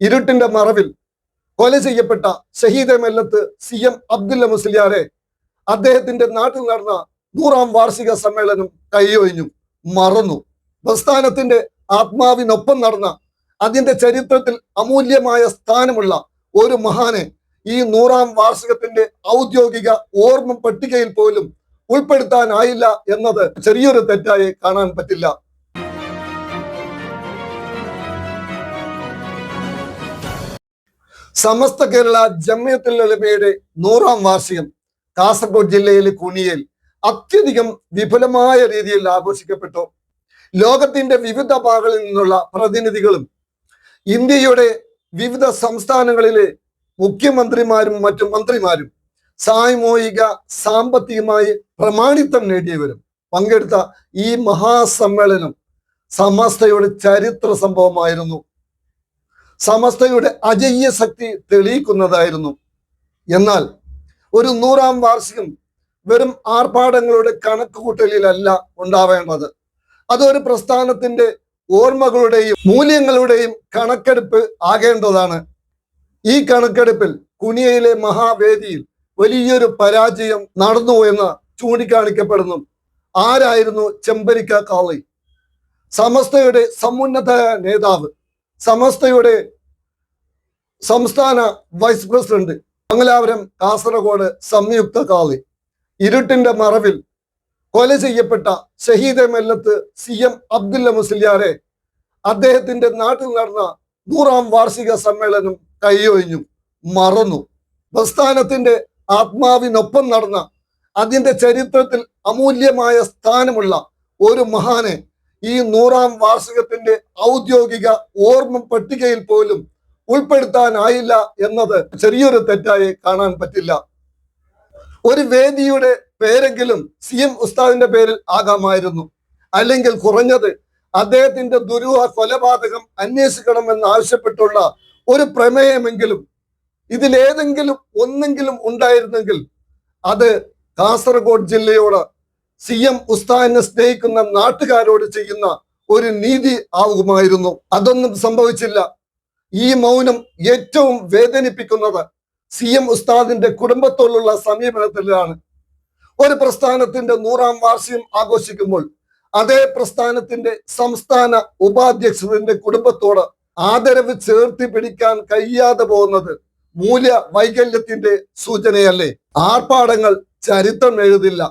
ഇരുട്ടിന്റെ മറവിൽ കൊല ചെയ്യപ്പെട്ട ഷഹീദെ മല്ലത്ത് CM അബ്ദുല്ല മുസ്ലിയാരെ അദ്ദേഹത്തിന്റെ നാട്ടിൽ നടന്ന 100ാം വാർഷിക സമ്മേളനം കൈയൊഴിഞ്ഞു, മറന്നു. പ്രസ്ഥാനത്തിന്റെ ആത്മാവിനൊപ്പം നടന്ന, അതിന്റെ ചരിത്രത്തിൽ അമൂല്യമായ സ്ഥാനമുള്ള ഒരു മഹാനെ ഈ 100ാം വാർഷികത്തിന്റെ ഔദ്യോഗിക ഓർമ്മ പട്ടികയിൽ പോലും ഉൾപ്പെടുത്താനായില്ല എന്നത് ചെറിയൊരു തെറ്റായി കാണാൻ പറ്റില്ല. സമസ്ത കേരള ജംഇയ്യത്തുൽ ഉലമയുടെ 100ാം വാർഷികം കാസർഗോഡ് ജില്ലയിലെ കുണിയിൽ അത്യധികം വിപുലമായ രീതിയിൽ ആഘോഷിക്കപ്പെട്ടു. ലോകത്തിന്റെ വിവിധ ഭാഗങ്ങളിൽ നിന്നുള്ള പ്രതിനിധികളും ഇന്ത്യയുടെ വിവിധ സംസ്ഥാനങ്ങളിലെ മുഖ്യമന്ത്രിമാരും മറ്റു മന്ത്രിമാരും സാമൂഹിക സാമ്പത്തികമായി പ്രമാണിത്വം നേടിയവരും പങ്കെടുത്ത ഈ മഹാസമ്മേളനം സമസ്തയുടെ ചരിത്ര സംഭവമായിരുന്നു. സമസ്തയുടെ അജയ്യ ശക്തി തെളിയിക്കുന്നതായിരുന്നു. എന്നാൽ ഒരു 100ാം വാർഷികം വെറും ആർഭാടങ്ങളുടെ കണക്കുകൂട്ടലിലല്ല ഉണ്ടാവേണ്ടത്. അതൊരു പ്രസ്ഥാനത്തിന്റെ ഓർമ്മകളുടെയും മൂല്യങ്ങളുടെയും കണക്കെടുപ്പ് ആകേണ്ടതാണ്. ഈ കണക്കെടുപ്പിൽ കുനിയയിലെ മഹാവേദിയിൽ വലിയൊരു പരാജയം നടന്നു എന്ന് ചൂണ്ടിക്കാണിക്കപ്പെടുന്നു. ആരായിരുന്നു ചെമ്പരിക്ക കാളി? സമസ്തയുടെ സമുന്നത നേതാവ്, സമസ്തയുടെ സംസ്ഥാന വൈസ് പ്രസിഡന്റ്, മംഗലാപുരം കാസർഗോഡ് സംയുക്ത കാളി. ഇരുട്ടിന്റെ മറവിൽ കൊല ചെയ്യപ്പെട്ട ഷഹീദെ മല്ലത്ത് CM അബ്ദുല്ല മുസ്ലിയാരെ അദ്ദേഹത്തിന്റെ നാട്ടിൽ നടന്ന 100ാം വാർഷിക സമ്മേളനം കൈയൊഴിഞ്ഞു, മറന്നു. പ്രസ്ഥാനത്തിന്റെ ആത്മാവിനൊപ്പം നടന്ന, അതിന്റെ ചരിത്രത്തിൽ അമൂല്യമായ സ്ഥാനമുള്ള ഒരു മഹാനെ ഈ 100ാം വാർഷികത്തിന്റെ ഔദ്യോഗിക ഓർമ്മ പട്ടികയിൽ പോലും ഉൾപ്പെടുത്താനായില്ല എന്നത് ചെറിയൊരു തെറ്റായി കാണാൻ പറ്റില്ല. ഒരു വേദിയുടെ പേരെങ്കിലും CM ഉസ്താദിന്റെ പേരിൽ ആകാമായിരുന്നു. അല്ലെങ്കിൽ കുറഞ്ഞത് അദ്ദേഹത്തിന്റെ ദുരൂഹ കൊലപാതകം അന്വേഷിക്കണമെന്ന് ആവശ്യപ്പെട്ടുള്ള ഒരു പ്രമേയമെങ്കിലും ഇതിലേതെങ്കിലും ഒന്നെങ്കിലും ഉണ്ടായിരുന്നെങ്കിൽ അത് കാസർഗോഡ് ജില്ലയോട് CM ഉസ്താദിനെ സ്നേഹിക്കുന്ന നാട്ടുകാരോട് ചെയ്യുന്ന ഒരു നീതി ആവുമായിരുന്നു. അതൊന്നും സംഭവിച്ചില്ല. ഈ മൗനം ഏറ്റവും വേദനിപ്പിക്കുന്നത് CM ഉസ്താദിന്റെ കുടുംബത്തോടുള്ള സമീപനത്തിലാണ്. ഒരു പ്രസ്ഥാനത്തിന്റെ 100ാം വാർഷികം ആഘോഷിക്കുമ്പോൾ അതേ പ്രസ്ഥാനത്തിന്റെ സംസ്ഥാന ഉപാധ്യക്ഷന്റെ കുടുംബത്തോട് ആദരവ് ചേർത്തി പിടിക്കാൻ കഴിയാതെ പോകുന്നത് മൂല്യ വൈകല്യത്തിന്റെ സൂചനയല്ലേ? ആർഭാടങ്ങൾ ചരിത്രം എഴുതില്ല.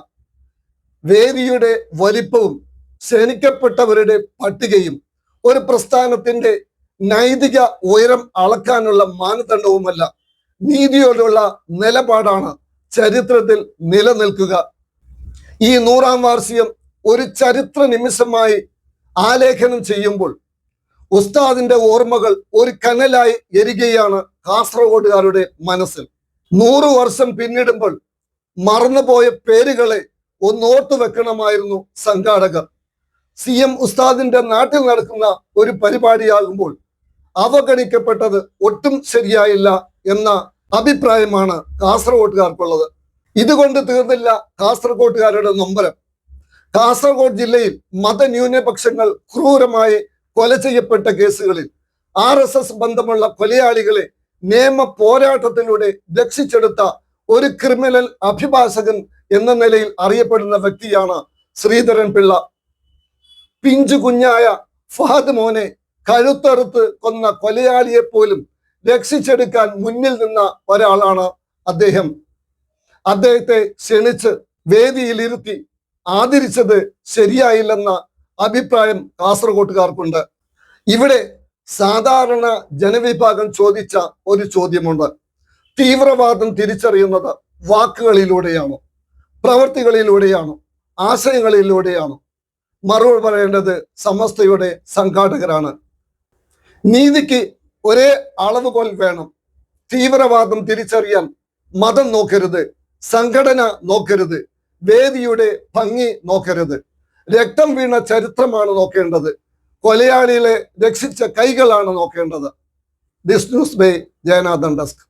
വേദിയുടെ വലിപ്പവും ക്ഷണിക്കപ്പെട്ടവരുടെ പട്ടികയും ഒരു പ്രസ്ഥാനത്തിന്റെ നൈതിക ഉയരം അളക്കാനുള്ള മാനദണ്ഡവുമല്ല. നീതിയോടുള്ള നിലപാടാണ് ചരിത്രത്തിൽ നിലനിൽക്കുക. ഈ 100ാം വാർഷികം ഒരു ചരിത്ര നിമിഷമായി ആലേഖനം ചെയ്യുമ്പോൾ ഉസ്താദിന്റെ ഓർമ്മകൾ ഒരു കനലായി എരികയാണ് കാസർഗോഡുകാരുടെ മനസ്സിൽ. 100 വർഷം പിന്നിടുമ്പോൾ മറന്നുപോയ പേരുകളെ ഒന്നോർത്തു വെക്കണമായിരുന്നു സംഘാടകർ. CM ഉസ്താദിന്റെ നാട്ടിൽ നടക്കുന്ന ഒരു പരിപാടിയാകുമ്പോൾ അവഗണിക്കപ്പെട്ടത് ഒട്ടും ശരിയായില്ല എന്ന അഭിപ്രായമാണ് കാസർഗോട്ടുകാർക്കുള്ളത്. ഇതുകൊണ്ട് തീർന്നില്ല കാസർഗോട്ടുകാരുടെ നൊമ്പരം. കാസർഗോഡ് ജില്ലയിൽ മതന്യൂനപക്ഷങ്ങൾ ക്രൂരമായി കൊല ചെയ്യപ്പെട്ട കേസുകളിൽ RSS ബന്ധമുള്ള കൊലയാളികളെ നിയമ പോരാട്ടത്തിലൂടെ രക്ഷിച്ചെടുത്ത ഒരു ക്രിമിനൽ അഭിഭാഷകൻ എന്ന നിലയിൽ അറിയപ്പെടുന്ന വ്യക്തിയാണ് ശ്രീധരൻ പിള്ള. പിഞ്ചു കുഞ്ഞായ ഫഹദ് മോനെ കഴുത്തറുത്ത് കൊന്ന കൊലയാളിയെ പോലും രക്ഷിച്ചെടുക്കാൻ മുന്നിൽ നിന്ന ഒരാളാണ് അദ്ദേഹം. അദ്ദേഹത്തെ ക്ഷണിച്ച് വേദിയിലിരുത്തി ആദരിച്ചത് ശരിയായില്ലെന്ന അഭിപ്രായം കാസർഗോട്ടുകാർക്കുണ്ട്. ഇവിടെ സാധാരണ ജനവിഭാഗം ചോദിച്ച ഒരു ചോദ്യമുണ്ട്. തീവ്രവാദം തിരിച്ചറിയുന്നത് വാക്കുകളിലൂടെയാണോ, പ്രവൃത്തികളിലൂടെയാണോ, ആശയങ്ങളിലൂടെയാണോ? മറുപടി പറയേണ്ടത് സമസ്തയുടെ സംഘാടകരാണ്. നീതിക്ക് ഒരേ അളവുകോൽ വേണം. തീവ്രവാദം തിരിച്ചറിയാൻ മതം നോക്കരുത്, സംഘടന നോക്കരുത്, വേദിയുടെ ഭംഗി നോക്കരുത്. രക്തം വീണ ചരിത്രമാണ് നോക്കേണ്ടത്. കൊലയാളികളെ രക്ഷിച്ച കൈകളാണ് നോക്കേണ്ടത്. This news by Jayanathan desk.